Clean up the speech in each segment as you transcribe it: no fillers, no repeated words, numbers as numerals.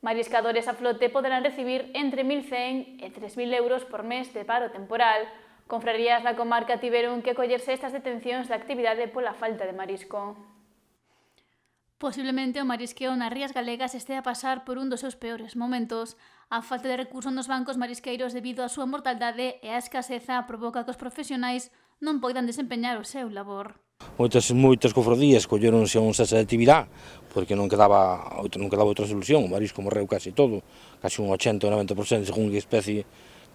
Mariscadores a flote poderán recibir entre 1.100 e 3.000 euros por mes de paro temporal. Confrarías da comarca tiveron que collerse estas detencións da actividade pola falta de marisco. Posiblemente o marisqueo nas rías galegas estea a pasar por un dos seus peores momentos. A falta de recursos nos bancos marisqueiros debido á súa mortaldade e a escaseza provoca que os profesionais non poidan desempeñar o seu labor. Moitas cofradías colleronse a un cese de actividade porque non quedaba outra solución, o marisco morreu casi todo, casi un 80 ou 90% según que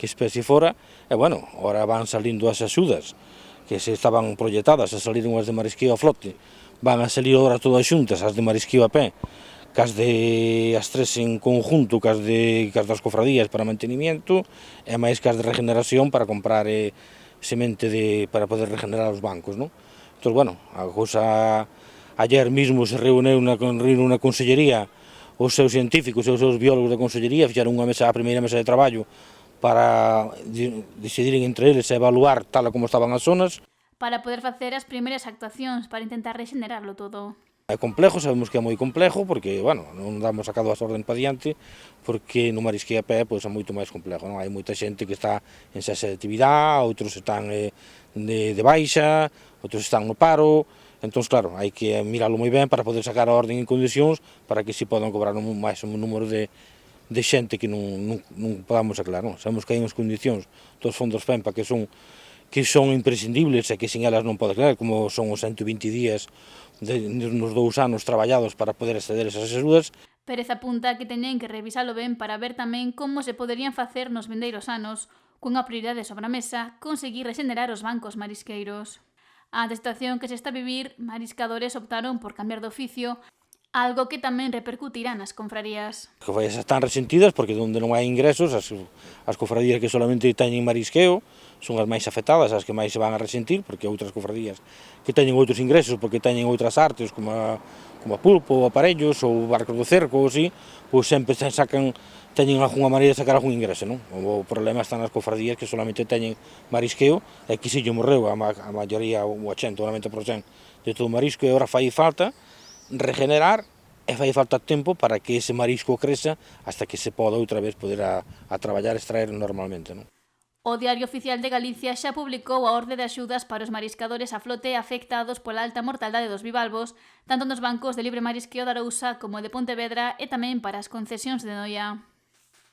especie fora, e bueno, ahora van salindo as axudas que se estaban proyectadas a salir unhas de marisqueo a flote, van a salir ahora todas xuntas, as de marisqueo a pé, cas de as tres en conjunto, cas das cofradías para mantenimiento e máis cas de regeneración para comprar semente para poder regenerar os bancos, non? Entón, bueno, a cousa, ayer mismo se reuniu na consellería os seus científicos e os seus biólogos da consellería, fixeron a primeira mesa de traballo para decidiren entre eles e evaluar tal como estaban as zonas. Para poder facer as primeiras actuacións para intentar regenerarlo todo. É complejo, sabemos que é moi complejo, porque, bueno, non damos sacado as orden para diante, porque no marisqueo a pé, pois, é moito máis complejo, non? Hai moita xente que está en cese de actividade, outros están de baixa, outros están no paro, entón, claro, hai que miralo moi ben para poder sacar a orden en condicións para que se podan cobrar máis un número de xente que non podamos aclarar, non? Sabemos que hai unhas condicións dos fondos FEMPA que son imprescindibles e que sin elas non pode aclarar, como son os 120 días nos 2 anos traballados para poder acceder a esas axudas. Pérez apunta que teñen que revisalo ben para ver tamén como se poderían facer nos vindeiros anos, cunha prioridade sobre a mesa, conseguir regenerar os bancos marisqueiros. Ante a situación que se está a vivir, mariscadores optaron por cambiar de oficio, algo que tamén repercutirá nas confrarías. As confrarías están resentidas porque onde non hai ingresos, as confrarías que solamente teñen marisqueo son as máis afectadas, as que máis se van a resentir, porque outras confrarías que teñen outros ingresos, porque teñen outras artes como a pulpo, ou aparellos, ou barcos do cerco, ou así, pois sempre teñen algunha maneira de sacar algún ingreso, non? O problema está nas confrarías que solamente teñen marisqueo, e que se lle morreu a maioría, o 80 ou 90% de todo o marisco, e agora fai falta regenerar e fai falta tempo para que ese marisco creza hasta que se poda outra vez poder a traballar e extraer normalmente, non? O Diario Oficial de Galicia xa publicou a orde de axudas para os mariscadores a flote afectados pola alta mortaldade dos bivalvos, tanto nos bancos de libre marisqueo de Arousa como de Pontevedra e tamén para as concesións de Noia.